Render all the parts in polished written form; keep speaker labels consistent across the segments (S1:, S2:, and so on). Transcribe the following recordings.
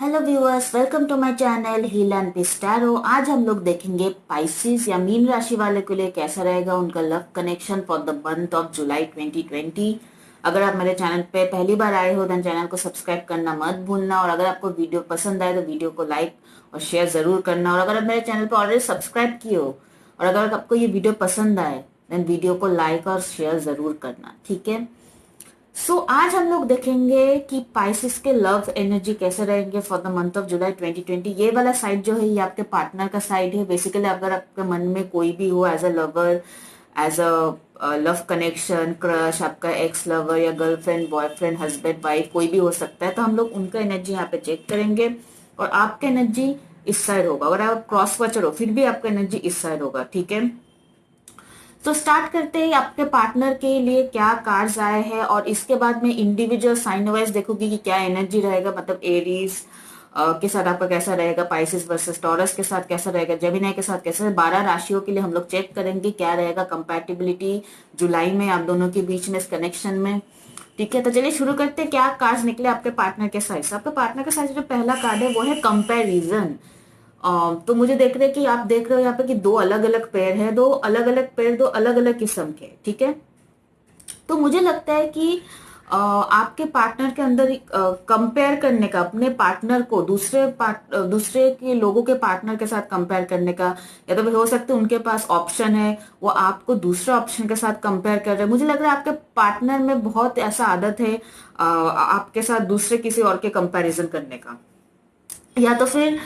S1: Hello viewers, welcome to my channel heal and पिस्टारो। आज हम लोग देखेंगे पाइसिस या मीन राशि वाले के लिए कैसा रहेगा उनका love connection for the month of July 2020। अगर आप मेरे चैनल पे पहली बार आए हो देन चैनल को सब्सक्राइब करना मत भूलना, और अगर आपको वीडियो पसंद आए तो वीडियो को लाइक और शेयर जरूर करना। और अगर आप मेरे चैनल पर ऑलरेडी सब्सक्राइब किए हो और अगर आपको ये वीडियो पसंद आए देन वीडियो को लाइक और शेयर जरूर करना, ठीक है। आज हम लोग देखेंगे कि पाइसिस के लव एनर्जी कैसे रहेंगे for the month of July 2020। ये वाला साइड जो है ये आपके पार्टनर का साइड है। बेसिकली अगर आपके मन में कोई भी हो as a lover, as a love connection, crush, आपका एक्स लवर या गर्लफ्रेंड, बॉयफ्रेंड, हस्बैंड, वाइफ कोई भी हो सकता है, तो हम लोग उनका एनर्जी यहाँ पे चेक करेंगे। और आपका एनर्जी इस साइड होगा। अगर आप क्रॉस वॉचर हो फिर भी आपका एनर्जी इस साइड होगा, ठीक है। तो स्टार्ट करते हैं आपके पार्टनर के लिए क्या कार्ड्स आए हैं, और इसके बाद में इंडिविजुअल साइन वाइज देखोगी कि क्या एनर्जी रहेगा। मतलब एरीज के साथ आपका कैसा रहेगा, पाइसिस वर्सेस टॉरस के साथ कैसा रहेगा, जेमिनी के साथ कैसा। 12 राशियों के लिए हम लोग चेक करेंगे क्या रहेगा कंपैटिबिलिटी जुलाई में आप दोनों के बीच में इस कनेक्शन में, ठीक है। तो चलिए शुरू करते हैं क्या कार्ड्स निकले आपके पार्टनर के साइड से। आपके पार्टनर के साइड जो पहला कार्ड है वो है कंपैरिजन। तो मुझे देख रहे हैं कि आप देख रहे हो यहाँ पे कि दो अलग अलग पेड़ है, दो अलग अलग पेड़, दो अलग अलग किस्म के, ठीक है। तो मुझे लगता है कि आपके पार्टनर के अंदर कंपेयर करने का, अपने पार्टनर को दूसरे के लोगों के पार्टनर के साथ कंपेयर करने का, या तो फिर हो सकता है उनके पास ऑप्शन है वो आपको दूसरे ऑप्शन के साथ कंपेयर कर रहे हैं। मुझे लग रहा है आपके पार्टनर में बहुत ऐसा आदत है आपके साथ दूसरे किसी और के कंपैरिजन करने का, या तो फिर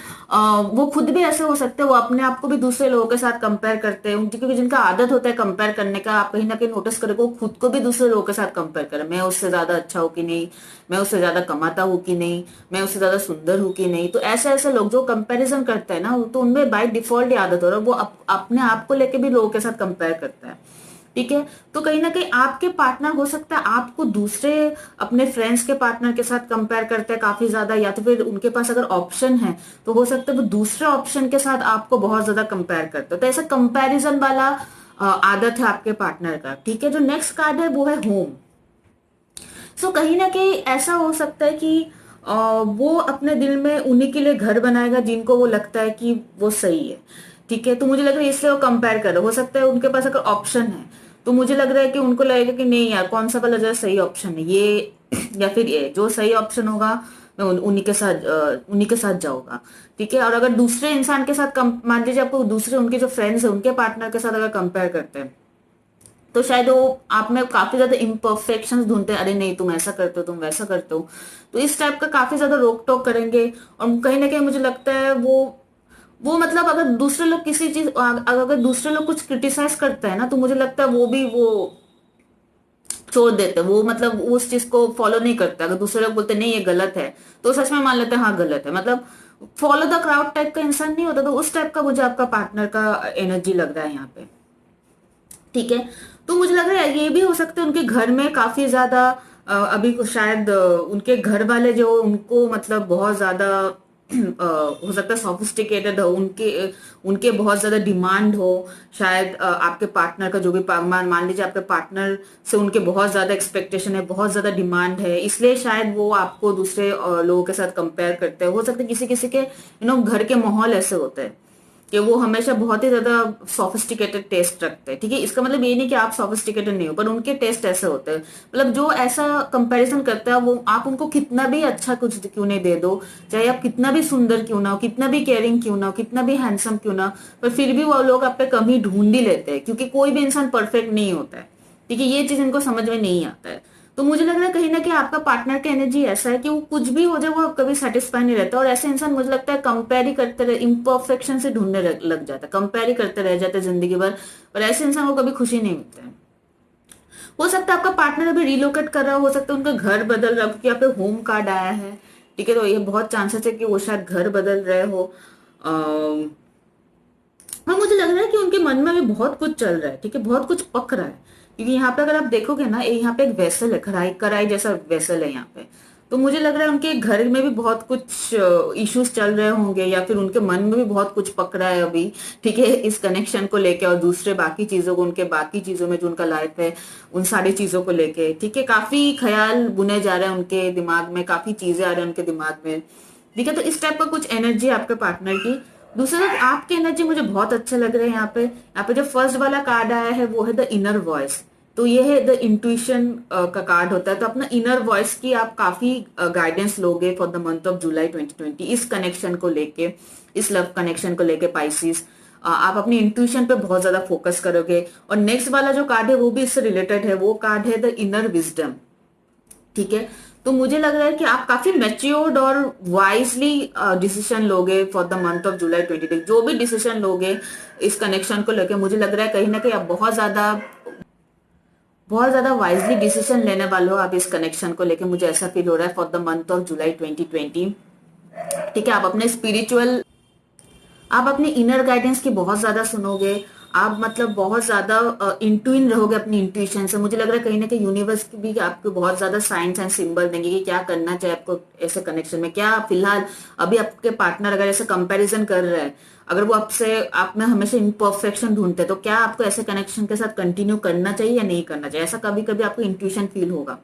S1: वो खुद भी ऐसे हो सकते हैं, वो अपने आप को भी दूसरे लोगों के साथ कंपेयर करते हैं। क्योंकि जिनका आदत होता है कंपेयर करने का, आप कहीं ना कहीं नोटिस करोगे वो खुद को भी दूसरे लोगों के साथ कंपेयर करें। मैं उससे ज्यादा अच्छा हूँ कि नहीं, मैं उससे ज्यादा कमाता हूँ कि नहीं, मैं उससे ज्यादा सुंदर हूँ कि नहीं। तो ऐसे ऐसे लोग जो कंपेरिजन करते हैं ना, तो उनमें बाय डिफॉल्ट ही आदत हो रहा है, वो अपने आप को लेके भी लोगों के साथ कंपेयर करता है, ठीक है। तो कहीं ना कहीं आपके पार्टनर हो सकता है आपको दूसरे अपने फ्रेंड्स के पार्टनर के साथ कंपेयर करते हैं काफी ज्यादा, या तो फिर उनके पास अगर ऑप्शन है तो हो सकता है वो दूसरे ऑप्शन के साथ आपको बहुत ज्यादा कंपेयर करते हो। तो ऐसा कंपैरिजन वाला आदत है आपके पार्टनर का, ठीक है। जो नेक्स्ट कार्ड है वो है होम। कहीं ना कहीं ऐसा हो सकता है कि वो अपने दिल में उन्हीं के लिए घर बनाएगा जिनको वो लगता है कि वो सही है, ठीक है। तो मुझे लग रहा है इसलिए वो कंपेयर कर रहे हो सकता है उनके पास अगर ऑप्शन है तो मुझे लग रहा है कि उनको लगेगा कि नहीं यार, कौन सा वाला जो सही ऑप्शन है ये या फिर ये जो सही ऑप्शन होगा मैं उन्हीं के साथ जाऊंगा, ठीक है। और अगर दूसरे इंसान के साथ मान लीजिए आपको दूसरे उनके जो फ्रेंड्स है उनके पार्टनर के साथ अगर कंपेयर करते हैं तो शायद वो आप में काफी ज्यादा इम्परफेक्शन ढूंढते हैं, अरे नहीं तुम ऐसा करते हो, तुम वैसा करते हो। तो इस टाइप का काफी ज्यादा रोक टोक करेंगे। और कहीं ना कहीं मुझे लगता है वो मतलब अगर दूसरे लोग किसी चीज, अगर दूसरे लोग कुछ क्रिटिसाइज करते हैं ना, तो मुझे लगता है वो भी वो छोड़ देते हैं। वो मतलब उस चीज को फॉलो नहीं करते। अगर दूसरे लोग बोलते हैं, नहीं ये गलत है, तो सच में मान लेते हैं हाँ गलत है। मतलब फॉलो द क्राउड टाइप का इंसान नहीं होता। तो उस टाइप का मुझे आपका पार्टनर का एनर्जी लग रहा है यहाँ पे, ठीक है। तो मुझे लग रहा है ये भी हो सकता है उनके घर में काफी ज्यादा अभी शायद उनके घर वाले जो उनको मतलब बहुत ज्यादा हो सकता है सोफिस्टिकेटेड हो, उनके उनके बहुत ज्यादा डिमांड हो। शायद आपके पार्टनर का जो भी मान लीजिए आपके पार्टनर से उनके बहुत ज्यादा एक्सपेक्टेशन है, बहुत ज्यादा डिमांड है, इसलिए शायद वो आपको दूसरे लोगों के साथ कंपेयर करते हैं। हो सकता है किसी किसी के घर के माहौल ऐसे होते हैं कि वो हमेशा बहुत ही ज्यादा सोफिस्टिकेटेड टेस्ट रखते हैं, ठीक है। इसका मतलब ये नहीं कि आप सोफिस्टिकेटेड नहीं हो, पर उनके टेस्ट ऐसे होते हैं। मतलब जो ऐसा कंपैरिजन करता है वो आप उनको कितना भी अच्छा कुछ क्यों नहीं दे दो, चाहे आप कितना भी सुंदर क्यों ना हो, कितना भी केयरिंग क्यों ना हो, कितना भी हैंडसम क्यों ना हो, पर फिर भी वो लोग आप पे कमी ढूंढ ही लेते हैं, क्योंकि कोई भी इंसान परफेक्ट नहीं होता है, ठीक है। ये चीज इनको समझ में नहीं आता है। तो मुझे लग रहा है कहीं ना कहीं आपका पार्टनर का एनर्जी ऐसा है कि वो कुछ भी हो जाए वो कभी सेटिस्फाई नहीं रहता। और ऐसे इंसान मुझे लगता है कंपेयर ही करते रहे, इम्परफेक्शन से ढूंढने लग जाता है, कंपेयर ही करते रह जाते हैं जिंदगी भर। और ऐसे इंसान को कभी खुशी नहीं मिलता है। हो सकता है आपका पार्टनर अभी रिलोकेट कर रहा हो सकता है उनका घर बदल रहा हो, क्योंकि यहाँ पे होम कार्ड आया है, ठीक है। तो ये बहुत चांसेस है कि वो शायद घर बदल रहे हो। हाँ, मुझे लग रहा है कि उनके मन में भी बहुत कुछ चल रहा है, ठीक है, बहुत कुछ पक रहा है। क्योंकि यहाँ पे अगर आप देखोगे ना, यहाँ पे एक वेसल है, कढ़ाई कढ़ाई जैसा वेसल है यहाँ पे। तो मुझे लग रहा है उनके घर में भी बहुत कुछ इश्यूज चल रहे होंगे, या फिर उनके मन में भी बहुत कुछ पक रहा है अभी, ठीक है, इस कनेक्शन को लेके और दूसरे बाकी चीजों को, उनके बाकी चीजों में जो उनका लाइफ है उन सारी चीजों को लेके, ठीक है। काफी ख्याल बुने जा रहे हैं उनके दिमाग में, काफी चीजें आ रही हैं उनके दिमाग में, ठीक है। तो इस टाइप का कुछ एनर्जी आपके पार्टनर की। दूसरा आपकी एनर्जी मुझे बहुत अच्छा लग रहा है। यहाँ पे जो फर्स्ट वाला कार्ड आया है वो है द इनर वॉइस। तो ये है द इंट्यूशन का कार्ड होता है। तो अपना इनर वॉइस की आप काफी गाइडेंस लोगे for the month of July 2020 इस कनेक्शन को लेके, इस लव कनेक्शन को लेके पाइसिस। आप अपनी इंट्यूशन पे बहुत ज्यादा फोकस करोगे। और नेक्स्ट वाला जो कार्ड है वो भी इससे रिलेटेड है, वो कार्ड है द इनर विजडम। ठीक है। तो मुझे लग रहा है कि आप काफी मैच्योर्ड और वाइजली डिसीजन लोगे for the month of July 2020। जो भी डिसीजन लोगे इस कनेक्शन को लेकर, मुझे लग रहा है कहीं ना कहीं आप बहुत ज्यादा वाइजली डिसीजन लेने वाले हो आप इस कनेक्शन को लेकर। मुझे ऐसा फील हो रहा है for the month of July 2020। ठीक है। आप अपने इनर गाइडेंस की बहुत ज्यादा सुनोगे। आप मतलब बहुत ज्यादा इंट्यूइन रहोगे अपनी इंट्यूशन से। मुझे लग रहा है कहीं ना कहीं यूनिवर्स की भी आपको बहुत ज्यादा साइंस एंड सिंबल देंगे कि क्या करना चाहिए आपको ऐसे कनेक्शन में। क्या फिलहाल अभी आपके पार्टनर अगर ऐसे कंपैरिजन कर रहा है, अगर वो आपसे आप में हमेशा इम्परफेक्शन ढूंढते हैं, तो क्या आपको ऐसे कनेक्शन के साथ कंटिन्यू करना चाहिए या नहीं करना चाहिए, ऐसा कभी कभी आपको इंट्यूशन फील होगा।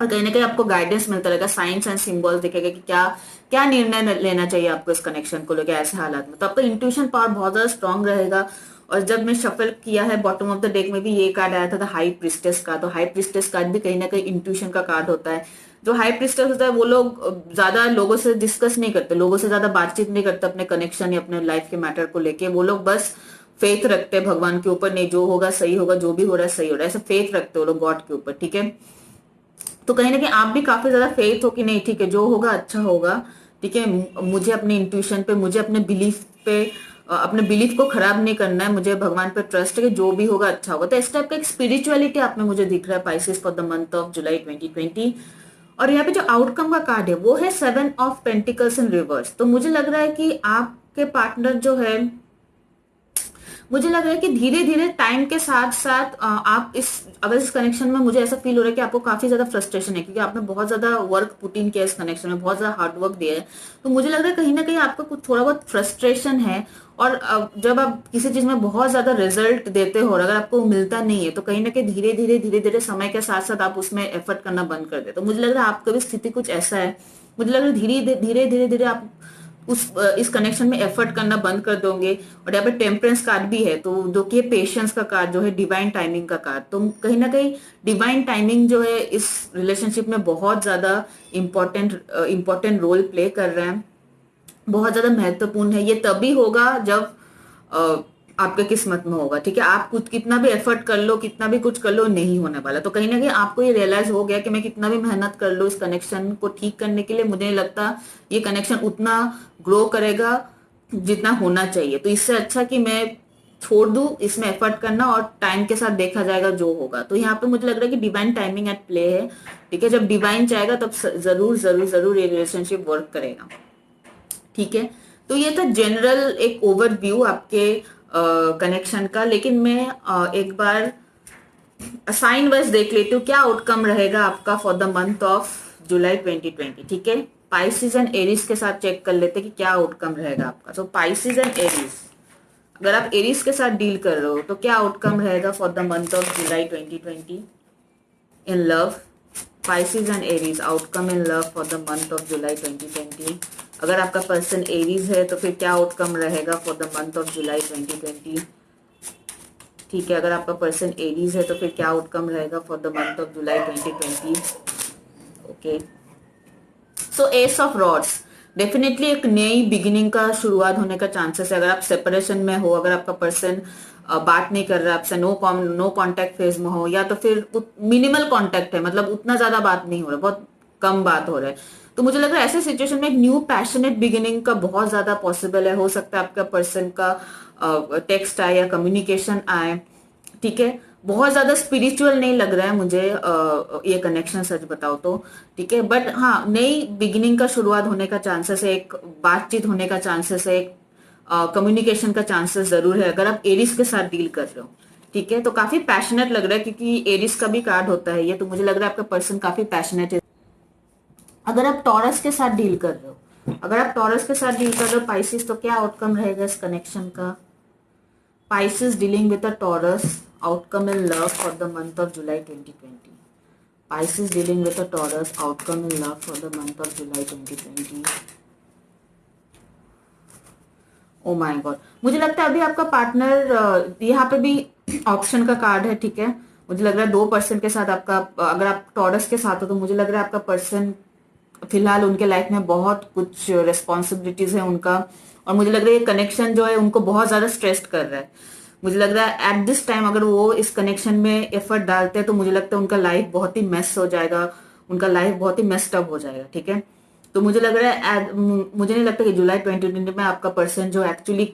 S1: और कहीं ना कहीं आपको गाइडेंस मिलता रहेगा, साइंस एंड सिंबल्स दिखेगा कि क्या क्या निर्णय लेना चाहिए आपको इस कनेक्शन को लेकर ऐसे हालात में। तो आपका इंट्यूशन पावर बहुत ज्यादा स्ट्रांग रहेगा। और जब मैं शफल किया है बॉटम ऑफ द डेक में भी ये कार्ड आया था हाई प्रिस्टेस का। तो हाई प्रिस्टेस कार्ड भी कहीं ना कहीं इंट्यूशन का कार्ड होता है। जो हाई प्रिस्टेस होता है वो लोग ज्यादा लोगों से डिस्कस नहीं करते, लोगों से ज्यादा बातचीत नहीं करते अपने कनेक्शन या अपने लाइफ के मैटर को लेके। वो लोग बस फेथ रखते हैं भगवान के ऊपर, नहीं जो होगा सही होगा, जो भी हो रहा है सही हो रहा है, ऐसे फेथ रखते हैं वो लोग गॉड के ऊपर। ठीक है। तो कहीं ना कहीं आप भी काफी ज्यादा फेथ हो कि नहीं ठीक है जो होगा अच्छा होगा। ठीक है। मुझे अपने इंट्यूशन पे, मुझे अपने बिलीफ पे, अपने बिलीफ को खराब नहीं करना है, मुझे भगवान पे ट्रस्ट है कि जो भी होगा अच्छा होगा। तो इस टाइप का एक स्पिरिचुअलिटी आप में मुझे दिख रहा है Pisces for the month of July 2020। और यहाँ पे जो आउटकम का कार्ड है वो है 7 ऑफ पेंटिकल्स इन रिवर्स। तो मुझे लग रहा है कि आपके पार्टनर जो है, मुझे लग रहा है कि धीरे धीरे टाइम के साथ साथ आप इस कनेक्शन में, मुझे ऐसा फील हो रहा है कि आपको काफी ज्यादा फ्रस्ट्रेशन है क्योंकि आपने बहुत ज्यादा वर्क पुट इन किया इस कनेक्शन में, बहुत ज्यादा हार्ड वर्क दिया है। तो मुझे लग रहा है कहीं ना कहीं आपका कुछ थोड़ा बहुत फ्रस्ट्रेशन है। और जब आप किसी चीज में बहुत ज्यादा रिजल्ट देते हो और अगर आपको मिलता नहीं है तो कहीं ना कहीं धीरे धीरे समय के साथ साथ आप उसमें एफर्ट करना बंद कर देते। तो मुझे लग रहा है आपका भी स्थिति कुछ ऐसा है। मुझे लग रहा है धीरे धीरे आप इस कनेक्शन में एफर्ट करना बंद कर दोगे। और यहाँ पे टेम्परेंस कार्ड भी है, तो जो कि पेशेंस का कार्ड जो है, डिवाइन टाइमिंग का कार्ड। तो कहीं ना कहीं डिवाइन टाइमिंग जो है इस रिलेशनशिप में बहुत ज्यादा इंपॉर्टेंट रोल प्ले कर रहा है, बहुत ज्यादा महत्वपूर्ण है। ये तभी होगा जब आपके किस्मत में होगा। ठीक है। आप कुछ कितना भी एफर्ट कर लो, कितना भी कुछ कर लो, नहीं होने वाला। तो कहीं ना कहीं आपको ये रियलाइज हो गया कि मैं कितना भी मेहनत कर लो इस कनेक्शन को ठीक करने के लिए, मुझे नहीं लगता ये कनेक्शन उतना ग्रो करेगा जितना होना चाहिए। तो इससे अच्छा कि मैं छोड़ दूं इसमें एफर्ट करना और टाइम के साथ देखा जाएगा जो होगा। तो यहाँ पे मुझे लग रहा है कि डिवाइन टाइमिंग एट प्ले है। ठीक है। जब डिवाइन चाहेगा तब जरूर जरूर जरूर ये रिलेशनशिप वर्क करेगा। ठीक है। तो ये था जनरल एक ओवरव्यू आपके कनेक्शन का। लेकिन मैं एक बार साइन वाइज देख लेती हूँ क्या आउटकम रहेगा आपका for the month of July 2020। ठीक है। पाइसिस एंड एरीज के साथ चेक कर लेते हैं कि क्या आउटकम रहेगा आपका। तो पाइसिस एंड एरीज, अगर आप एरीज के साथ डील कर रहे हो तो क्या आउटकम रहेगा for the month of July 2020 in love. Pisces and Aries, outcome in love for the month of July 2020। अगर आपका पर्सन एरीज है तो फिर क्या आउटकम रहेगा for the month of July 2020। ठीक है। अगर आपका पर्सन एरीज है तो फिर क्या आउटकम रहेगा for the month of July 2020। Okay. So S of rods, definitely एक नई बिगिनिंग का शुरुआत होने का चांसेस है। अगर आप सेपरेशन में हो, अगर आपका पर्सन बात नहीं कर रहा है आपसे, नो कांटेक्ट फेज में हो, या तो फिर मिनिमल कांटेक्ट है, मतलब उतना ज्यादा बात नहीं हो रहा, बहुत कम बात हो रहा है, तो मुझे लग रहा है ऐसे सिचुएशन में एक न्यू पैशनेट बिगिनिंग का बहुत ज्यादा पॉसिबल है। हो सकता है आपका पर्सन का टेक्स्ट आए या कम्युनिकेशन आए। ठीक है। बहुत ज्यादा स्पिरिचुअल नहीं लग रहा है मुझे ये कनेक्शन, सच बताओ तो। ठीक है। बट हाँ, नई बिगिनिंग का शुरुआत होने का चांसेस है, एक बातचीत होने का चांसेस है, एक कम्युनिकेशन का चांसेस जरूर है अगर आप एरिस के साथ डील कर रहे हो। ठीक है। तो काफी पैशनेट लग रहा है क्योंकि एरिस का भी कार्ड होता है ये, तो मुझे लग रहा है आपका पर्सन काफी पैशनेट है। अगर आप टॉरस के साथ डील कर रहे हो, अगर आप टॉरस के साथ डील कर रहे हो पाइसिस, तो क्या आउटकम रहेगा इस कनेक्शन का। Pisces dealing with a Taurus, outcome in love for the month of July 2020. Pisces dealing with a Taurus, outcome in love for the month of July 2020. Oh my God, मुझे लगता है अभी आपका partner, यहाँ पे भी option का card है, ठीक है। मुझे लग रहा है 2% के साथ आपका, अगर आप टॉरस के साथ हो तो मुझे लग रहा है आपका पर्सन फिलहाल उनके लाइफ में बहुत कुछ रिस्पॉन्सिबिलिटीज है उनका, और मुझे लग रहा है ये कनेक्शन जो है उनको बहुत ज्यादा स्ट्रेस्ड कर रहा है। मुझे लग रहा है एट दिस टाइम अगर वो इस कनेक्शन में एफर्ट डालते हैं तो मुझे लगता है उनका लाइफ बहुत ही मेस हो जाएगा, उनका लाइफ बहुत ही मेस्ड अप हो जाएगा, ठीक है। तो मुझे लग रहा है मुझे नहीं लगता कि जुलाई 2020 में आपका पर्सन जो एक्चुअली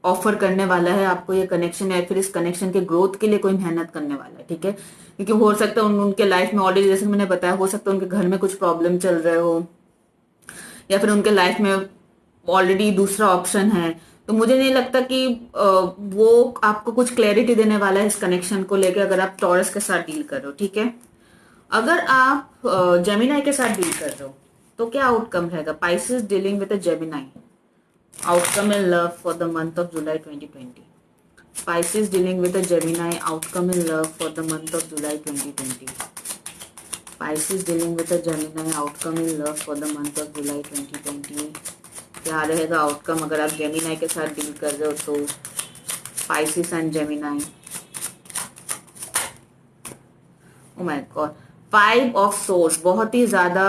S1: ऑफर करने वाला है आपको ये कनेक्शन, या फिर इस कनेक्शन के ग्रोथ के लिए कोई मेहनत करने वाला है, ठीक है। क्योंकि हो सकता है उनके लाइफ में ऑलरेडी, जैसे मैंने बताया, हो सकता है उनके घर में कुछ प्रॉब्लम चल रहे हो, या फिर उनके लाइफ में ऑलरेडी दूसरा ऑप्शन है। तो मुझे नहीं लगता कि वो आपको कुछ क्लैरिटी देने वाला है इस कनेक्शन को लेकर, अगर आप टॉरस के साथ डील कर रहे हो, ठीक है। अगर आप जेमिनाई के साथ डील कर रहे हो तो क्या आउटकम रहेगा? Pisces dealing with a Gemini, outcome in love for the month of July 2020. Pisces dealing with a Gemini, outcome in love for the month of July 2020. Pisces dealing with a Gemini, outcome in love for the month of July 2020. क्या रहेगा outcome अगर आप Gemini के साथ deal कर रहे हो तो? Pisces and Gemini. Oh my God. 5 of Swords, बहुत ही ज्यादा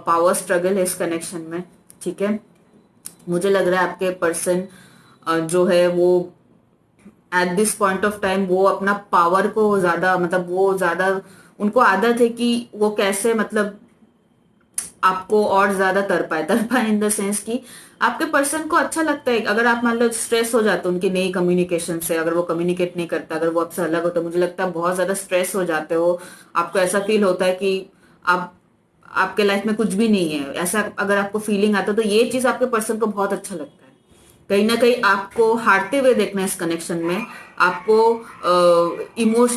S1: पावर स्ट्रगल है इस कनेक्शन में, ठीक है। मुझे लग रहा है आपके पर्सन जो है वो at this point of time वो अपना पावर को ज्यादा, मतलब वो ज्यादा, उनको आदत है कि वो कैसे, मतलब आपको और ज्यादा तर पाए इन द सेंस कि आपके पर्सन को अच्छा लगता है अगर आप मान लो स्ट्रेस हो जाते हो उनकी नई कम्युनिकेशन से, अगर वो कम्युनिकेट नहीं करता, अगर वो आपसे अलग होता है, मुझे लगता है बहुत ज्यादा स्ट्रेस हो जाते हो, आपको ऐसा फील होता है कि आप आपके लाइफ में कुछ भी नहीं है, ऐसा अगर आपको फीलिंग आता है तो ये चीज आपके पर्सन को बहुत अच्छा लगता है। कहीं ना कहीं आपको हारते हुए देखना है इस कनेक्शन में, आपको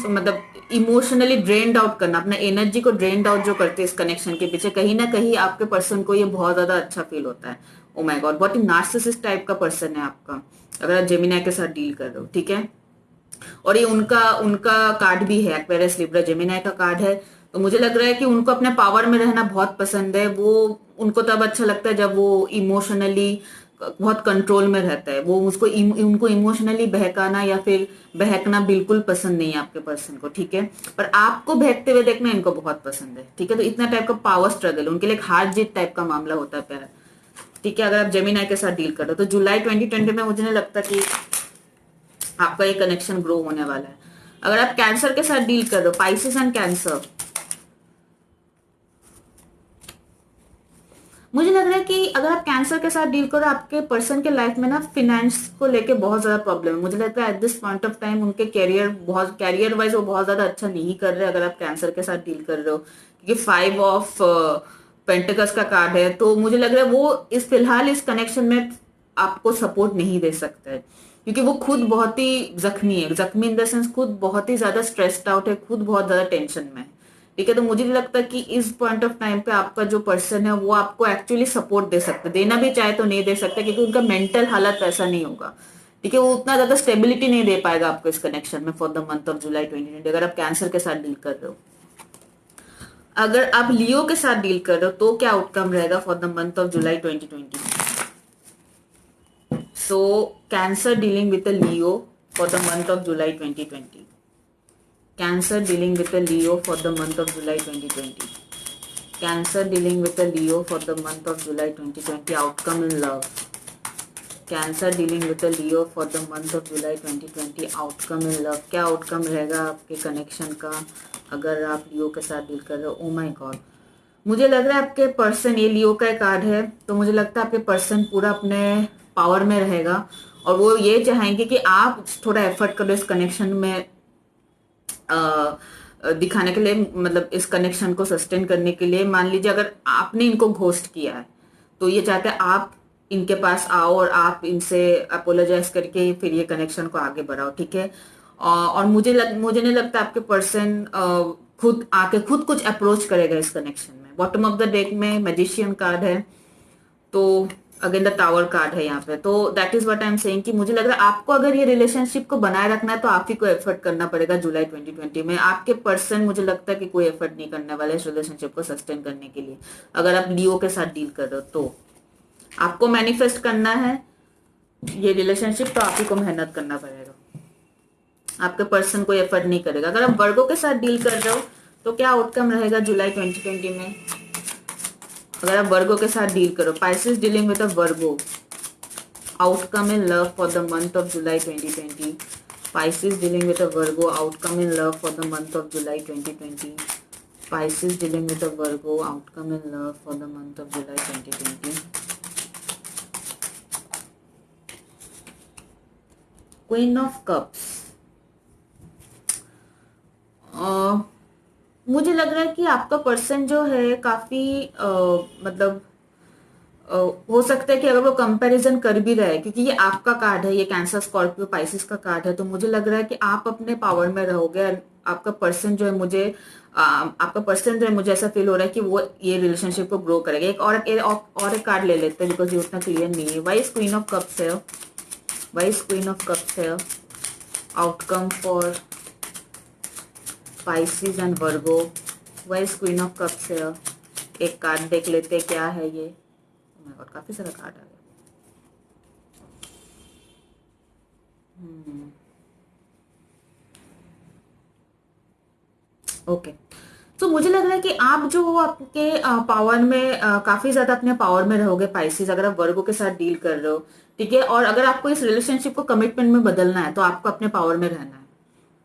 S1: मतलब इमोशनली ड्रेन्ड आउट करना, अपना एनर्जी को ड्रेन्ड आउट जो करते हैं इस कनेक्शन के पीछे, कहीं ना कहीं आपके पर्सन को ये बहुत ज्यादा अच्छा फील होता है। ओ माय गॉड, बहुत ही नार्सिसिस्ट टाइप का पर्सन है आपका, अगर आप जेमिनाई के साथ डील कर रहे हो, ठीक है। और ये उनका उनका कार्ड भी है, एक्वेरियस लिब्रा जेमिनाई का कार्ड है। तो मुझे लग रहा है कि उनको अपने पावर में रहना बहुत पसंद है, वो उनको तब अच्छा लगता है जब वो इमोशनली बहुत कंट्रोल में रहता है, वो उसको उनको इमोशनली बहकाना या फिर बहकना बिल्कुल पसंद नहीं है आपके पर्सन को, ठीक है। पर आपको बहकते हुए देखना इनको बहुत पसंद है, ठीक है। तो इतना टाइप का पावर स्ट्रगल उनके लिए एक हार जीत टाइप का मामला होता है प्यार, ठीक है, अगर आप जेमिनाई के साथ डील कर रहे हो तो जुलाई 2020 में मुझे नहीं लगता कि आपका ये कनेक्शन ग्रो होने वाला है। अगर आप कैंसर के साथ डील कर रहे हो, पाइसेस एंड कैंसर, मुझे लग रहा है कि अगर आप कैंसर के साथ डील करो, आपके पर्सन के लाइफ में ना फिनेंस को लेके बहुत ज्यादा प्रॉब्लम है। मुझे लगता है at this point of time उनके कैरियर वाइज वो बहुत ज्यादा अच्छा नहीं कर रहे अगर आप कैंसर के साथ डील कर रहे हो, क्योंकि 5 ऑफ पेंटिकल्स का कार्ड है। तो मुझे लग रहा है वो इस फिलहाल इस कनेक्शन में आपको सपोर्ट नहीं दे सकता है, क्योंकि वो खुद बहुत ही जख्मी है, जख्मी इन द सेंस खुद बहुत ही ज्यादा स्ट्रेस्ड आउट है, खुद बहुत ज्यादा टेंशन में है, ठीक है। तो मुझे नहीं लगता कि इस पॉइंट ऑफ टाइम पे आपका जो पर्सन है वो आपको एक्चुअली सपोर्ट दे सकते, देना भी चाहे तो नहीं दे सकते, क्योंकि उनका मेंटल हालत वैसा नहीं होगा, ठीक है। वो उतना ज्यादा स्टेबिलिटी नहीं दे पाएगा आपको इस कनेक्शन में for the month of July 2020, अगर आप कैंसर के साथ डील कर रहे हो। अगर आप लियो के साथ डील कर रहे हो तो क्या आउटकम रहेगा for the month of July 2020? So cancer dealing with Leo for the month of July 2020, Cancer dealing with a Leo for the month of July 2020. Cancer dealing with a Leo for the month of July 2020. Outcome in love. Cancer dealing with a Leo for the month of July 2020. Outcome in love. क्या outcome रहेगा आपके connection का अगर आप लियो के साथ deal कर रहे हो? ओ माय गॉड, मुझे लग रहा है आपके पर्सन, ये लियो का कार्ड है, तो मुझे लगता है आपके पर्सन पूरा अपने पावर में रहेगा और वो ये चाहेंगे कि आप थोड़ा एफर्ट करो इस कनेक्शन में दिखाने के लिए, मतलब इस कनेक्शन को सस्टेन करने के लिए। मान लीजिए अगर आपने इनको घोस्ट किया है तो ये चाहते हैं आप इनके पास आओ और आप इनसे अपोलोजाइज करके फिर ये कनेक्शन को आगे बढ़ाओ, ठीक है। और मुझे नहीं लगता आपके पर्सन खुद आके खुद कुछ अप्रोच करेगा इस कनेक्शन में। बॉटम ऑफ द डेक में मैजिशियन कार्ड है, तो अगेन द टावर कार्ड है यहाँ पे, तो that is what I am saying कि मुझे लग रहा है आपको अगर ये रिलेशनशिप को बनाए रखना है तो आप ही को एफर्ट करना पड़ेगा जुलाई 2020 में। आपके पर्सन मुझे लगता है कि कोई एफर्ट नहीं करने वाले इस रिलेशनशिप को सस्टेन करने के लिए। अगर आप लियो के साथ डील कर रहे हो तो आपको मैनिफेस्ट करना है ये रिलेशनशिप तो आप ही को मेहनत करना पड़ेगा, आपके पर्सन कोई एफर्ट नहीं करेगा। अगर आप वर्गो के साथ डील कर रहे हो तो क्या आउटकम रहेगा जुलाई 2020 में? अगर आप वर्गो के साथ डील करो, Pisces dealing with a Virgo, outcome in love for the month of July 2020. Pisces dealing with a Virgo, outcome in love for the month of July 2020. Pisces dealing with a Virgo, outcome in love for the month of July 2020. Queen of Cups. मुझे लग रहा है कि आपका person जो है काफी मतलब हो सकता है कि अगर वो कंपैरिजन कर भी रहा है, क्योंकि ये आपका कार्ड है, ये कैंसर स्कॉर्पियो पाइसिस का कार्ड है, तो मुझे लग रहा है कि आप अपने पावर में रहोगे। आपका पर्सन जो है मुझे ऐसा फील हो रहा है कि वो ये रिलेशनशिप को ग्रो करेगा। एक कार्ड ले लेते हैं बिकॉज ये उतना क्लियर नहीं है। वाइस क्वीन ऑफ कप्स है, वाइस क्वीन ऑफ कप्स है, outcome for Pisces and Virgo, vice queen of cups है। एक कार्ड देख लेते हैं क्या है ये। और काफी सारा कार्ड आ गया। ओके, तो मुझे लग रहा है कि आप जो हो आपके पावर में काफी ज्यादा अपने पावर में रहोगे पाइसिस, अगर आप वर्गो के साथ डील कर रहे हो, ठीक है। और अगर आपको इस रिलेशनशिप को कमिटमेंट में बदलना है तो आपको अपने पावर में रहना है,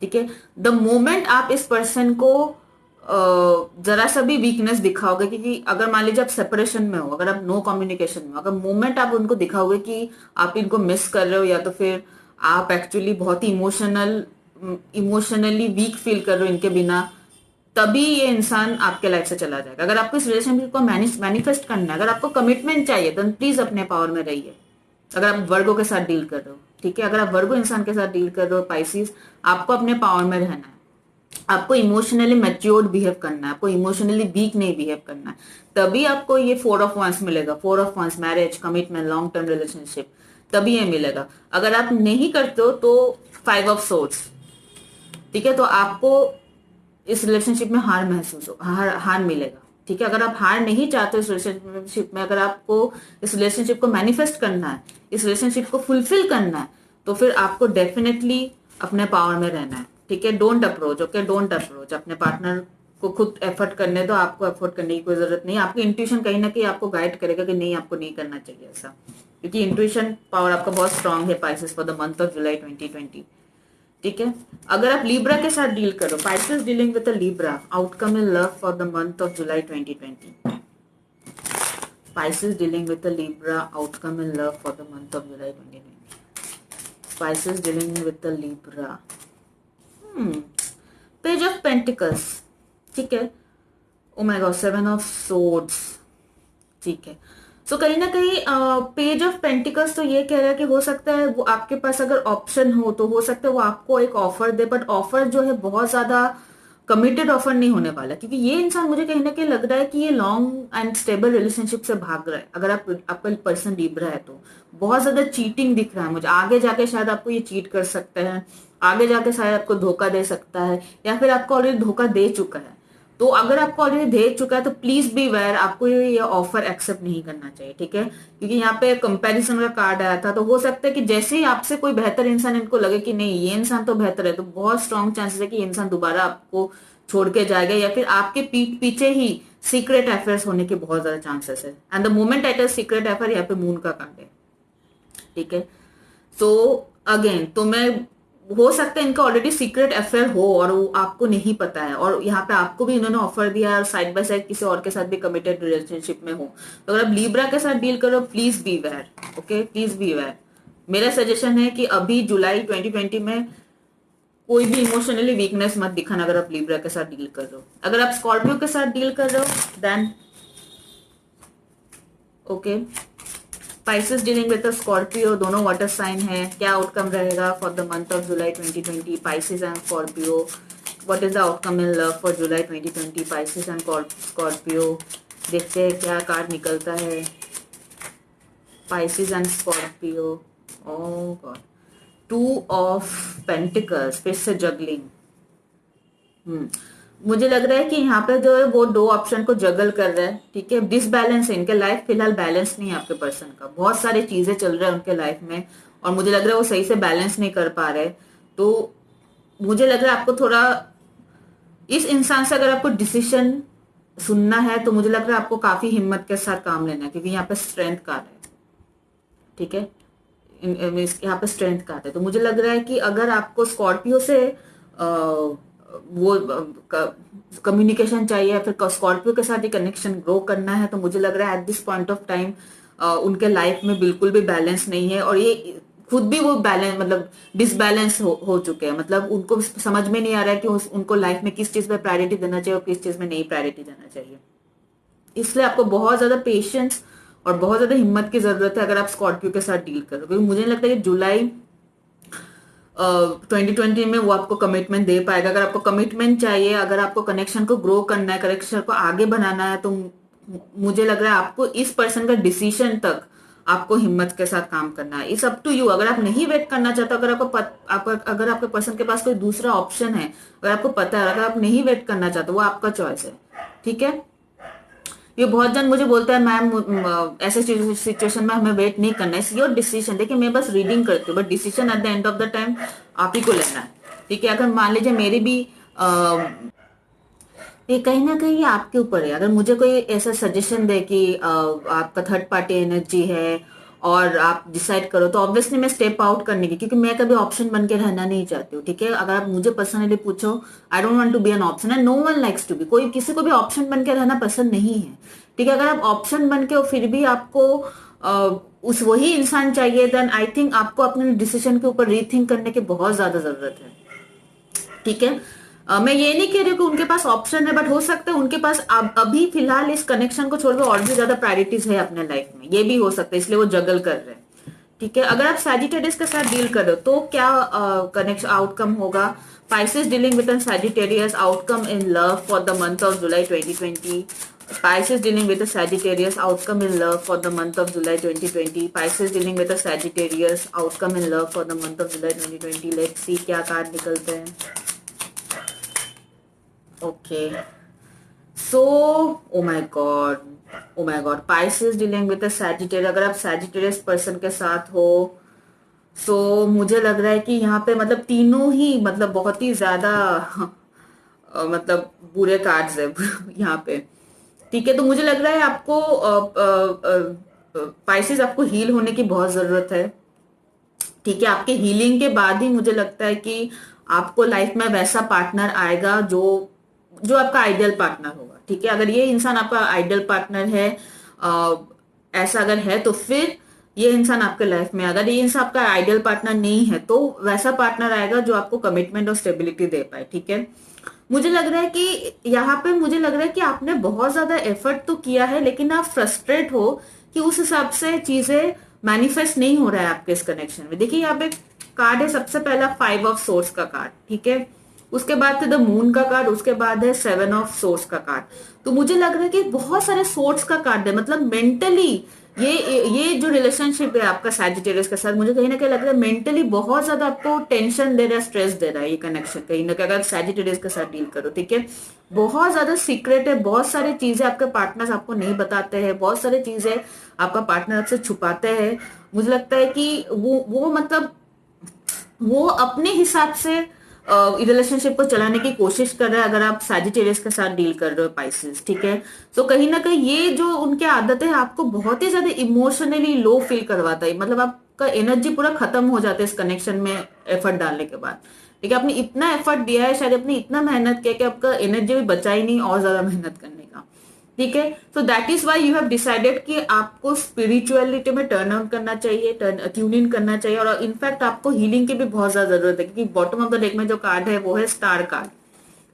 S1: ठीक है। द मोमेंट आप इस पर्सन को जरा सा भी वीकनेस दिखाओगे, क्योंकि अगर मान लीजिए आप सेपरेशन में हो, अगर आप नो कम्युनिकेशन में, अगर मोमेंट आप उनको दिखाओगे कि आप इनको मिस कर रहे हो या तो फिर आप एक्चुअली बहुत ही इमोशनली वीक फील कर रहे हो इनके बिना, तभी ये इंसान आपके लाइफ से चला जाएगा। अगर आपको इस रिलेशनशिप को मैनिफेस्ट करना है, अगर आपको कमिटमेंट चाहिए, तो प्लीज अपने पावर में रहिए। अगर आप वर्गो के साथ डील कर रहे हो, ठीक है, अगर आप वर्गो इंसान के साथ डील कर रहे हो पाइसिस, आपको अपने पावर में रहना है। आपको इमोशनली मैच्योर्ड बिहेव करना है, आपको इमोशनली वीक नहीं बिहेव करना है, तभी आपको ये 4 ऑफ वंस मिलेगा। 4 of wands, marriage, commitment, long term relationship, तभी ये मिलेगा। अगर आप नहीं करते हो तो 5 ऑफ सोर्ड्स, ठीक है, तो आपको इस रिलेशनशिप में हार मिलेगा, ठीक है। अगर आप हार नहीं चाहते इस रिलेशनशिप में, अगर आपको इस रिलेशनशिप को मैनिफेस्ट करना है, इस रिलेशनशिप को फुलफिल करना है, तो फिर आपको डेफिनेटली अपने पावर में रहना है, ठीक है। Don't approach, okay, don't approach. अपने पार्टनर को खुद एफर्ट करने दो, आपको एफर्ट करने की कोई जरूरत नहीं। आपकी इंट्यूशन कहीं ना कहीं आपको गाइड करेगा कि नहीं, आपको नहीं करना चाहिए ऐसा, क्योंकि इंट्यूशन पावर आपका बहुत स्ट्रांग है Pisces for the month of July 2020, ठीक है। अगर आप लिब्रा के साथ डील करो, Pisces dealing with Libra, outcome in love for the month of July 2020। Pisces dealing with Libra, outcome in love for the month of July 2020। Pisces dealing with Libra, page of pentacles, ठीक है। Oh my God, 7 of swords, ठीक है। तो कहीं ना कहीं page of pentacles तो ये कह रहा है कि हो सकता है वो आपके पास अगर ऑप्शन हो तो हो सकता है वो आपको एक ऑफर दे, बट ऑफर जो है बहुत ज्यादा कमिटेड ऑफर नहीं होने वाला, क्योंकि ये इंसान मुझे कहीं ना कहीं लग रहा है कि ये लॉन्ग एंड स्टेबल रिलेशनशिप से भाग रहा है। अगर आपका पर्सन लिब्रा है तो बहुत ज्यादा चीटिंग दिख रहा है मुझे। आगे जाके शायद आपको ये चीट कर सकते हैं, आगे जाके शायद आपको धोखा दे सकता है, या फिर आपको ऑलरेडी धोखा दे चुका है। तो अगर आपको ऑलरेडी दे चुका है तो प्लीज बी वेयर, आपको ये ऑफर एक्सेप्ट नहीं करना चाहिए, ठीक है। क्योंकि यहाँ पे कंपैरिजन का कार्ड आया था, तो हो सकता है कि जैसे ही आपसे कोई बेहतर इंसान इनको लगे कि नहीं ये इंसान तो बेहतर है, तो बहुत स्ट्रॉन्ग चांसेस है कि ये इंसान दोबारा आपको छोड़ के जाएगा, या फिर आपके पीठ पीछे ही सीक्रेट अफेयर्स होने के बहुत ज्यादा चांसेस है। And the moment at secret affair, यहाँ पे मून का कार्ड है, ठीक है। तो अगेन, तो मैं हो सकता है इनका ऑलरेडी सीक्रेट अफेयर हो और वो आपको नहीं पता है, और यहाँ पे आपको भी इन्होंने ऑफर दिया है और साइड बाय साइड किसी और के साथ भी कमिटेड रिलेशनशिप में हो। तो अगर आप लिब्रा के साथ डील करो, please beware, okay, please beware. मेरा सजेशन है कि अभी जुलाई 2020 में कोई भी इमोशनली वीकनेस मत दिखाना अगर आप लिब्रा के साथ डील कर रहे हो। अगर आप स्कॉर्पियो के साथ डील कर रहे हो then okay, Pisces dealing with Scorpio, दोनों वाटर साइन है। क्या आउटकम रहेगा for the month of July 2020, Pisces and Scorpio? What is the outcome in love for July 2020, Pisces and Scorpio? देखते हैं क्या कार्ड निकलता है। Pisces and Scorpio, oh god, 2 of pentacles, फिर से जगलिंग। मुझे लग रहा है कि यहाँ पे जो है वो दो ऑप्शन को जगल कर रहा है, ठीक है। डिसबैलेंस है इनके लाइफ, फिलहाल बैलेंस नहीं है आपके पर्सन का, बहुत सारी चीजें चल रही है उनके लाइफ में और मुझे लग रहा है वो सही से बैलेंस नहीं कर पा रहे। तो मुझे लग रहा है आपको थोड़ा इस इंसान से अगर आपको डिसीजन सुनना है तो मुझे लग रहा है आपको काफी हिम्मत के साथ काम लेना है, क्योंकि यहाँ पे स्ट्रेंथ कार्ड है, ठीक है। यहाँ पे स्ट्रेंथ कार्ड है, तो मुझे लग रहा है कि अगर आपको स्कॉर्पियो से वो कम्युनिकेशन चाहिए या फिर स्कॉर्पियो के साथ ये कनेक्शन ग्रो करना है, तो मुझे लग रहा है at this point of time उनके लाइफ में बिल्कुल भी बैलेंस नहीं है और ये खुद भी वो बैलेंस मतलब डिसबैलेंस हो चुके हैं। मतलब उनको समझ में नहीं आ रहा है कि उनको लाइफ में किस चीज पे प्रायोरिटी देना चाहिए और किस चीज में नहीं प्रायोरिटी देना चाहिए। इसलिए आपको बहुत ज्यादा पेशेंस और बहुत ज्यादा हिम्मत की जरूरत है अगर आप स्कॉर्पियो के साथ डील करो, क्योंकि मुझे नहीं लगता कि जुलाई 2020 में वो आपको कमिटमेंट दे पाएगा। अगर आपको कमिटमेंट चाहिए, अगर आपको कनेक्शन को ग्रो करना है, कनेक्शन को आगे बढ़ाना है, तो मुझे लग रहा है आपको इस पर्सन का डिसीजन तक आपको हिम्मत के साथ काम करना है। It's up to you. अगर आप नहीं वेट करना चाहते, अगर आपके पर्सन के पास कोई दूसरा ऑप्शन है, अगर आपको पता है, अगर आप नहीं वेट करना चाहते, वो आपका चॉइस है, ठीक है। ये बहुत जन मुझे बोलता है मैम ऐसे सिचुएशन में हमें वेट नहीं करना है, योर डिसीजन। देखिए मैं बस रीडिंग करती हूँ, but decision at the end of the time आप ही को लेना है, ठीक है। अगर मान लीजिए मेरी भी ये कहीं ना कहीं आपके ऊपर है। अगर मुझे कोई ऐसा सजेशन दे कि आपका थर्ड पार्टी एनर्जी है और आप डिसाइड करो, तो ऑब्वियसली मैं स्टेप आउट करने की, क्योंकि मैं कभी ऑप्शन बन के रहना नहीं चाहती हूँ, ठीक है। अगर आप मुझे पर्सनली पूछो, I don't want to be an option and no one likes to be. कोई किसी को भी ऑप्शन बन के रहना पसंद नहीं है, ठीक है। अगर आप ऑप्शन बन के और फिर भी आपको उस वही इंसान चाहिए, देन आई थिंक आपको अपने डिसीजन के ऊपर रीथिंक करने की बहुत ज्यादा जरूरत है, ठीक है। मैं ये नहीं कह रही हूँ कि उनके पास ऑप्शन है, बट हो सकता है उनके पास अभी फिलहाल इस कनेक्शन को छोड़कर और भी ज्यादा प्रायोरिटीज है अपने लाइफ में, ये भी हो सकता है, इसलिए वो जगल कर रहे हैं, ठीक है। अगर आप सैजिटेरियस के साथ डील कर रहे हो तो क्या कनेक्शन आउटकम होगा? Pisces dealing with a Sagittarius, outcome in love for the month of July 2020. Pisces dealing with a Sagittarius, outcome in love for the month of July 2020. Pisces dealing with a Sagittarius, outcome in love for the month of July 2020. Let's see क्या card निकलते हैं। Okay, so oh my god, Pisces dealing with a Sagittarius। अगर आप Sagittarius person के साथ हो, मुझे लग रहा है कि यहाँ पे मतलब तीनों ही मतलब बहुत ही ज्यादा मतलब बुरे कार्ड्स है यहाँ पे, ठीक है। तो मुझे लग रहा है आपको पाइसेस आपको हील होने की बहुत जरूरत है, ठीक है। आपके हीलिंग के बाद ही मुझे लगता है कि आपको लाइफ में वैसा पार्टनर आएगा जो जो आपका आइडियल पार्टनर होगा, ठीक है। अगर ये इंसान आपका आइडियल पार्टनर है, ऐसा अगर है तो फिर ये इंसान आपके लाइफ में। अगर ये इंसान आपका आइडियल पार्टनर नहीं है तो वैसा पार्टनर आएगा जो आपको कमिटमेंट और स्टेबिलिटी दे पाए, ठीक है। मुझे लग रहा है कि यहाँ पे मुझे लग रहा है कि आपने बहुत ज्यादा एफर्ट तो किया है, लेकिन आप फ्रस्ट्रेट हो कि उस हिसाब से चीजें मैनिफेस्ट नहीं हो रहा है आपके इस कनेक्शन में। देखिए यहाँ पे कार्ड है, सबसे पहला 5 ऑफ सोर्स का कार्ड, ठीक है। उसके बाद द मून का कार्ड, उसके बाद है 7 ऑफ सोर्स का कार्ड। तो मुझे लग रहा है कि बहुत सारे सोर्स का कार्ड है, मतलब मेंटली ये जो रिलेशनशिप है आपका सैजिटेरियस के साथ, मुझे कहीं ना कहीं लग रहा है मेंटली बहुत ज्यादा आपको टेंशन दे रहा है, स्ट्रेस दे रहा है ये कनेक्शन, कहीं ना कहीं अगर सैजिटेरियस के साथ डील करो, ठीक है। बहुत ज्यादा सीक्रेट है, बहुत सारी चीजें आपके पार्टनर्स आपको नहीं बताते हैं, बहुत सारी चीजें आपका पार्टनर आपसे छुपाते हैं। मुझे लगता है कि वो मतलब वो अपने हिसाब से रिलेशनशिप को चलाने की कोशिश कर रहे हैं अगर आप सैजिटेरियस के साथ डील कर रहे हो पाइसेस, ठीक है। तो कहीं ना कहीं ये जो उनकी आदत है आपको बहुत ही ज्यादा इमोशनली लो फील करवाता है, मतलब आपका एनर्जी पूरा खत्म हो जाता है इस कनेक्शन में एफर्ट डालने के बाद, ठीक है। आपने इतना एफर्ट दिया है, शायद आपने इतना मेहनत किया कि आपका एनर्जी भी बचा ही नहीं और ज्यादा मेहनत करने का, ठीक है। So that is why you have decided कि आपको स्पिरिचुअलिटी में टर्न आउट करना चाहिए, ट्यून इन करना चाहिए, और इनफैक्ट आपको हीलिंग की भी बहुत ज्यादा जरूरत है, क्योंकि बॉटम ऑफ द डेक में जो कार्ड है वो है स्टार कार्ड,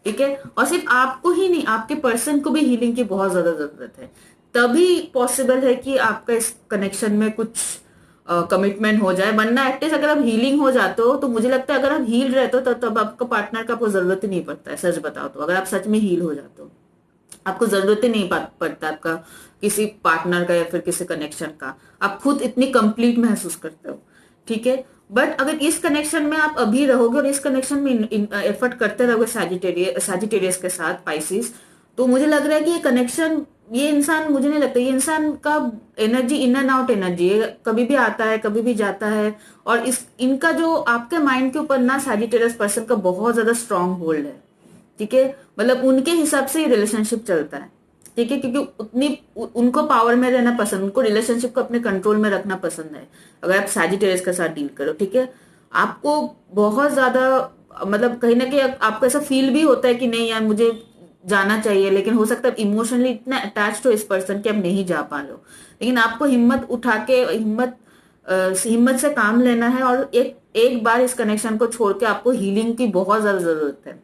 S1: ठीक है। और सिर्फ आपको ही नहीं, आपके पर्सन को भी हीलिंग की बहुत ज्यादा जरूरत है, तभी पॉसिबल है कि आपका इस कनेक्शन में कुछ कमिटमेंट हो जाए। वरना एटलीस्ट अगर आप हीलिंग हो जाते हो, तो मुझे लगता है अगर आप हील रहते हो तब आपका पार्टनर का आपको जरूरत ही नहीं पड़ता है, सच बताओ तो। अगर आप सच में हील हो जाते हो, आपको जरूरत ही नहीं पड़ता आपका किसी पार्टनर का या फिर किसी कनेक्शन का, आप खुद इतनी कंप्लीट महसूस करते हो, ठीक है। बट अगर इस कनेक्शन में आप अभी रहोगे और इस कनेक्शन में एफर्ट करते रहोगे सैजिटेरियस के साथ पाइसिस, तो मुझे लग रहा है कि ये कनेक्शन, ये इंसान, मुझे नहीं लगता, ये इंसान का energy in and out energy है, कभी भी आता है कभी भी जाता है। और इस इनका जो आपके माइंड के ऊपर ना सैजिटेरियस पर्सन का बहुत ज्यादा स्ट्रांग होल्ड है, ठीक है। मतलब उनके हिसाब से ये रिलेशनशिप चलता है, ठीक है, क्योंकि उनको पावर में रहना पसंद, उनको रिलेशनशिप को अपने कंट्रोल में रखना पसंद है। अगर आप सैजिटेरियस के साथ डील करो, ठीक है, आपको बहुत ज्यादा, मतलब कहीं ना कहीं आपको ऐसा फील भी होता है कि नहीं यार मुझे जाना चाहिए, लेकिन हो सकता है इमोशनली इतना अटैच हो इस पर्सन कि आप नहीं जा पा लो। लेकिन आपको हिम्मत उठा के हिम्मत से काम लेना है, और एक एक बार इस कनेक्शन को छोड़ के आपको हीलिंग की बहुत ज्यादा जरूरत है,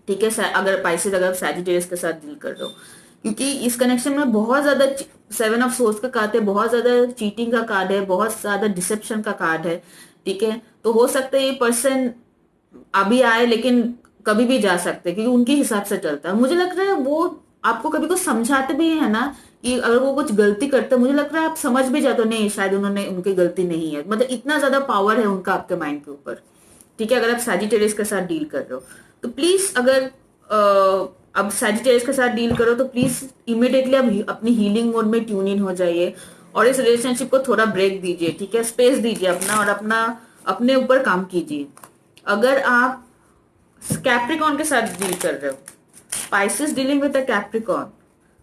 S1: ठीक है। अगर पाइसेस, अगर आप सैजिटेरियस के साथ डील कर रहे हो, क्योंकि इस कनेक्शन में बहुत ज्यादा 7 ऑफ सोर्स का कार्ड है, बहुत ज्यादा चीटिंग का कार्ड है, बहुत ज्यादा डिसेप्शन का कार्ड है, ठीक है। तो हो सकता है ये पर्सन अभी आए लेकिन कभी भी जा सकते हैं, क्योंकि उनके हिसाब से चलता है। मुझे लग रहा है वो आपको कभी कुछ समझाते भी है ना, कि अगर वो कुछ गलती करते हैं, मुझे लग रहा है आप समझ भी जाते हो नहीं शायद उन्होंने, उनकी गलती नहीं है। मतलब इतना ज्यादा पावर है उनका आपके माइंड के ऊपर, ठीक है। अगर आप सैजिटेरियस के साथ डील कर रहे हो तो प्लीज, अगर अब सैजिटेरियस के साथ डील करो तो प्लीज इमिडिएटली आप अपनी हीलिंग मोड में ट्यून इन हो जाइए, और इस रिलेशनशिप को थोड़ा ब्रेक दीजिए, ठीक है, स्पेस दीजिए अपना, और अपने ऊपर काम कीजिए। अगर आप कैप्रिकॉन के साथ डील कर रहे हो, Pisces dealing with a Capricorn,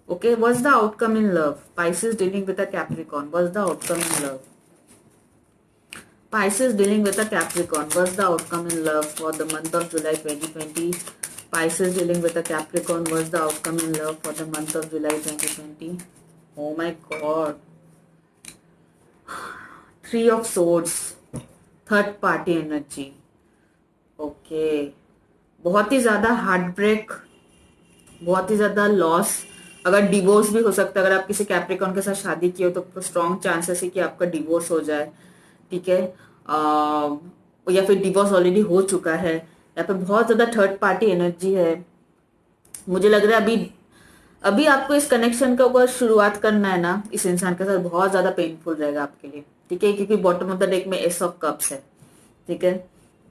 S1: okay, what's the outcome in love? Pisces dealing with a Capricorn, what's the outcome in love? Pisces dealing with a Capricorn, what's the outcome in love for the month of July 2020? Pisces dealing with a Capricorn, what's the outcome in love for the month of July 2020? Oh my god, 3 of Swords, third party energy, okay. बहुत ही ज्यादा heart break, बहुत ही ज्यादा loss, अगर divorce भी हो सकता है। अगर आप किसी कैप्रिकॉन के साथ शादी की हो तो स्ट्रॉन्ग चांसेस है कि आपका डिवोर्स हो जाए, ठीक है। या फिर डिवोर्स ऑलरेडी हो चुका है, या फिर बहुत ज्यादा थर्ड पार्टी एनर्जी है। मुझे लग रहा है अभी अभी आपको इस कनेक्शन का ऊपर शुरुआत करना है ना, इस इंसान के साथ बहुत ज्यादा पेनफुल रहेगा आपके लिए, ठीक है, क्योंकि बॉटम ऑफ द डेक में एस ऑफ कप्स है, ठीक है।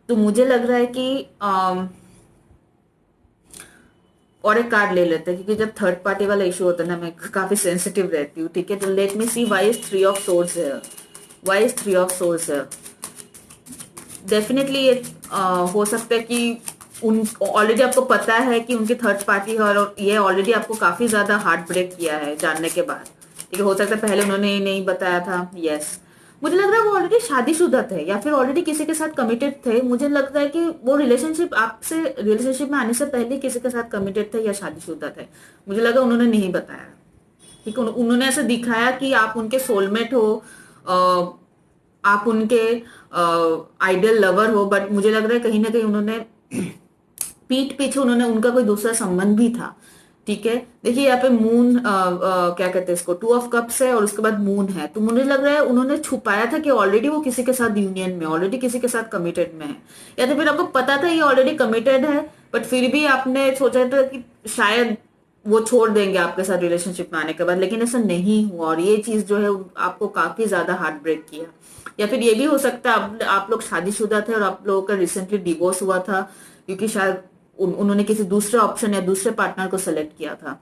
S1: तो मुझे लग रहा है कि और एक कार्ड ले लेते हैं, क्योंकि जब थर्ड पार्टी वाला इशू होता है ना, मैं काफी सेंसिटिव रहती हूँ, ठीक है। तो let me see why is 3 of Swords है, व्हाई इज 3 of Swords है। डेफिनेटली ये हो सकता है कि उन ऑलरेडी आपको पता है कि उनकी थर्ड पार्टी है, और ये ऑलरेडी आपको काफी ज्यादा हार्ट ब्रेक किया है जानने के बाद, ठीक है। हो सकता है पहले उन्होंने नहीं बताया था, यस। मुझे लग रहा है वो ऑलरेडी शादीशुदा थे, या फिर ऑलरेडी किसी के साथ कमिटेड थे। मुझे लगता है कि वो रिलेशनशिप में आने से पहले किसी के साथ कमिटेड थे या शादीशुदा थे। मुझे लगा उन्होंने नहीं बताया, ठीक है। उन्होंने ऐसे दिखाया कि आप उनके सोलमेट हो, आप उनके आइडियल लवर हो, बट मुझे लग रहा है कहीं ना कहीं उन्होंने पीठ पीछे उन्होंने, उनका कोई दूसरा संबंध भी था, ठीक है। देखिए यहाँ पे मून, क्या कहते हैं इसको, 2 of Cups है, और उसके बाद मून है। तो मुझे लग रहा है उन्होंने छुपाया था कि ऑलरेडी वो किसी के साथ यूनियन में, ऑलरेडी किसी के साथ कमिटेड में है, या तो फिर आपको पता था ये ऑलरेडी कमिटेड है, बट फिर भी आपने सोचा था कि शायद वो छोड़ देंगे आपके साथ रिलेशनशिप में आने के बाद, लेकिन ऐसा नहीं हुआ, और ये चीज जो है आपको काफी ज्यादा हार्ट ब्रेक किया। या फिर ये भी हो सकता है आप लोग शादीशुदा थे और आप लोगों का रिसेंटली डिवोर्स हुआ था, क्योंकि शायद उन्होंने किसी दूसरे ऑप्शन या दूसरे पार्टनर को सेलेक्ट किया था,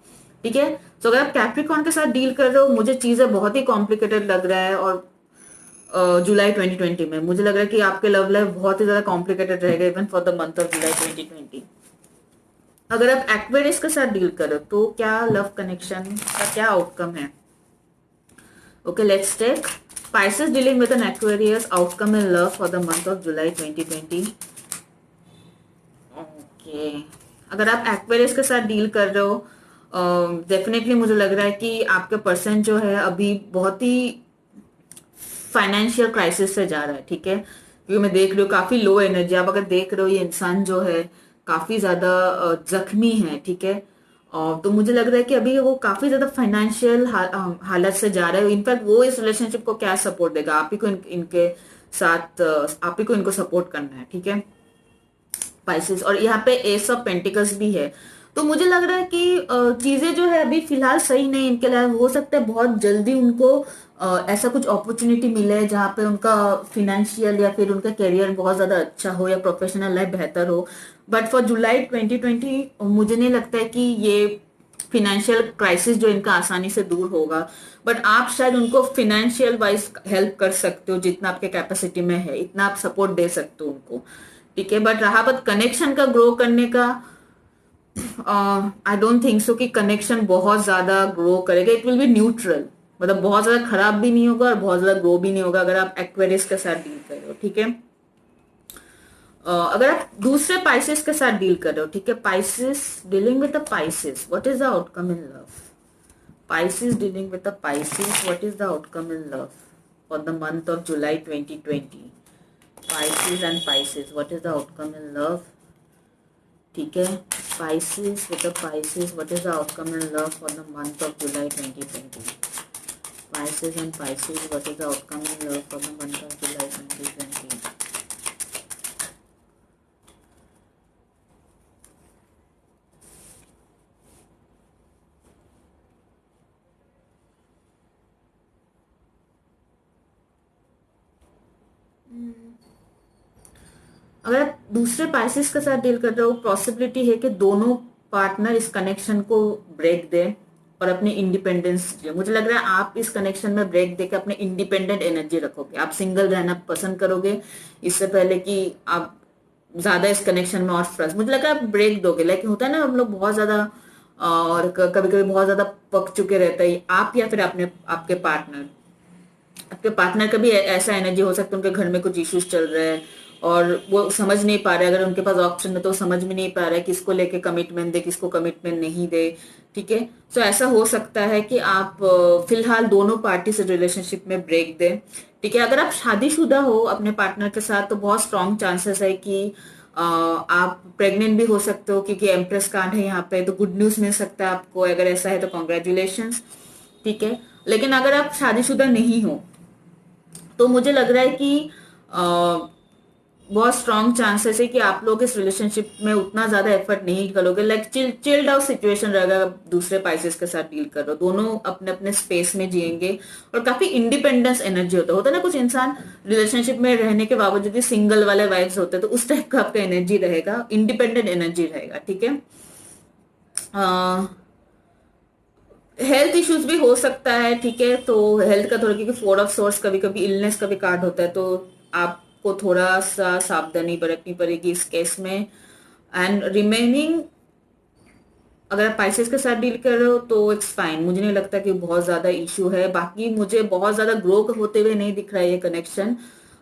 S1: ठीक है। तो अगर आप कैप्रिकॉन के साथ डील कर रहे हो, मुझे चीजें बहुत ही कॉम्प्लिकेटेड लग रहा है, और जुलाई 2020 में मुझे लग रहा है कि आपके लव लाइफ बहुत ही ज्यादा कॉम्प्लिकेटेड रहेगा, even for the month of July 2020। अगर आप एक्वेरियस के साथ डील करो तो क्या लव कनेक्शन का क्या आउटकम है? Okay, let's take Pisces dealing with an Aquarius, outcome in love for the month of July 2020. Okay, अगर आप एक्वेरियस के साथ डील कर रहे हो, डेफिनेटली मुझे लग रहा है कि आपके पर्सन जो है अभी बहुत ही फाइनेंशियल क्राइसिस से जा रहा है, ठीक है। क्योंकि मैं देख रही हूँ काफी लो एनर्जी, आप अगर देख रहे हो ये इंसान जो है काफी ज्यादा जख्मी है, ठीक है। तो मुझे लग रहा है कि अभी वो काफी ज्यादा फाइनेंशियल हालत से जा रहा है। इनफैक्ट वो इस रिलेशनशिप को क्या सपोर्ट देगा, आप ही को इनके साथ आप ही को इनको सपोर्ट करना है, ठीक है, पाइसेस। और यहाँ पे एस ऑफ पेंटिकल्स भी है, तो मुझे लग रहा है कि चीजें जो है अभी फिलहाल सही नहीं इनके लिए। हो सकता है बहुत जल्दी उनको ऐसा कुछ अपॉर्चुनिटी मिले जहाँ पे उनका फिनेंशियल या फिर उनका करियर बहुत ज्यादा अच्छा हो या प्रोफेशनल लाइफ बेहतर हो। बट फॉर जुलाई 2020 मुझे नहीं लगता है कि ये फिनेंशियल क्राइसिस जो इनका आसानी से दूर होगा। बट आप शायद उनको फिनेंशियल वाइज हेल्प कर सकते हो, जितना आपके कैपेसिटी में है इतना आप सपोर्ट दे सकते हो उनको, ठीक है। बट रहा बात कनेक्शन का ग्रो करने का, आई डोंट थिंक सो कि कनेक्शन बहुत ज्यादा ग्रो करेगा। इट विल बी न्यूट्रल, मतलब बहुत ज्यादा खराब भी नहीं होगा और बहुत ज्यादा ग्रो भी नहीं होगा अगर आप एक्वेरियस के साथ डील कर रहे हो, ठीक है। अगर आप दूसरे पाइसेस के साथ डील कर रहे हो, ठीक है, Pisces dealing with the Pisces, what is the outcome in love? Pisces dealing with the Pisces, what is the outcome in love for the month of July 2020? Pisces and Pisces, what is the outcome in love? ठीक है, Pisces with the Pisces, what is the outcome in love for the month of July 2020? Pisces and Pisces, what is the outcome in love for the month of July 2020? अगर आप दूसरे Pisces के साथ deal कर रहे हो, possibility है कि दोनों पार्टनर इस कनेक्शन को ब्रेक दे और अपनी इंडिपेंडेंस जिए। मुझे लग रहा है आप इस कनेक्शन में ब्रेक देकर अपने इंडिपेंडेंट एनर्जी रखोगे, आप सिंगल रहना पसंद करोगे इससे पहले कि आप ज्यादा इस कनेक्शन में और फ्रस्ट। मुझे लग रहा है आप ब्रेक दोगे, लेकिन होता है ना हम लोग बहुत ज्यादा और कभी कभी बहुत ज्यादा पक चुके रहते हैं, आप या फिर आपने आपके पार्टनर, आपके पार्टनर का भी ऐसा एनर्जी हो सकता है उनके घर में कुछ इश्यूज चल रहे हैं और वो समझ नहीं पा रहे। अगर उनके पास ऑप्शन है तो समझ में नहीं पा रहा है किसको लेके कमिटमेंट दे किसको कमिटमेंट नहीं दे, ठीक है। तो ऐसा हो सकता है कि आप फिलहाल दोनों पार्टी से रिलेशनशिप में ब्रेक दें, ठीक है। अगर आप शादीशुदा हो अपने पार्टनर के साथ तो बहुत स्ट्रॉन्ग चांसेस है कि आप प्रेग्नेंट भी हो सकते हो, क्योंकि एम्प्रेस कार्ड है यहाँ पे, तो गुड न्यूज मिल सकता है आपको। अगर ऐसा है तो कॉन्ग्रेचुलेशंस, ठीक है। लेकिन अगर आप शादीशुदा नहीं हो तो मुझे लग रहा है कि बहुत स्ट्रॉन्ग चांसेस है कि आप लोग इस रिलेशनशिप में उतना ज्यादा एफर्ट नहीं करोगे। लाइक चिल्ड आउट सिचुएशन रहेगा। दूसरे पाइसेस के साथ डील कर रहे हो, दोनों अपने अपने स्पेस में जिएंगे और काफी इंडिपेंडेंस एनर्जी होता है ना। कुछ इंसान रिलेशनशिप में रहने के बावजूद भी सिंगल वाले वाइब्स होते हैं, तो उस टाइप का आपका एनर्जी रहेगा, इंडिपेंडेंट एनर्जी रहेगा, ठीक है। हेल्थ इश्यूज भी हो सकता है, ठीक है। तो हेल्थ का थोड़ा, क्योंकि 4 ऑफ सोर्स कभी कभी इलनेस का भी कार्ड होता है, तो आपको थोड़ा सा सावधानी बरतनी पड़ेगी इस केस में। एंड रिमेनिंग अगर आप पाइसेस के साथ डील कर रहे हो तो इट्स फाइन, मुझे नहीं लगता कि बहुत ज्यादा इश्यू है। बाकी मुझे बहुत ज्यादा ग्रो होते हुए नहीं दिख रहा है ये कनेक्शन।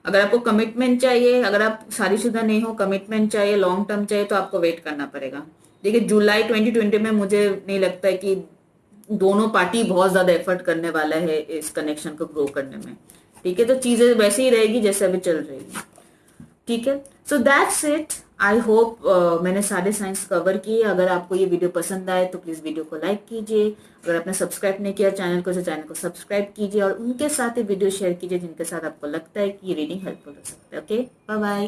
S1: अगर आपको कमिटमेंट चाहिए, अगर आप शादीशुदा नहीं हो, कमिटमेंट चाहिए, लॉन्ग टर्म चाहिए, तो आपको वेट करना पड़ेगा। देखिए जुलाई 2020 में मुझे नहीं लगता है कि दोनों पार्टी बहुत ज्यादा एफर्ट करने वाला है इस कनेक्शन को ग्रो करने में, ठीक है। तो चीजें वैसे ही रहेगी जैसे अभी चल रही है, ठीक है। So that's it. I hope मैंने सारे साइंस कवर किए। अगर आपको ये वीडियो पसंद आए तो प्लीज वीडियो को लाइक कीजिए। अगर आपने सब्सक्राइब नहीं किया चैनल को तो चैनल को सब्सक्राइब कीजिए और उनके साथ ही वीडियो शेयर कीजिए जिनके साथ आपको लगता है कि ये रीडिंग हेल्पफुल हो सकता है। Okay, bye bye.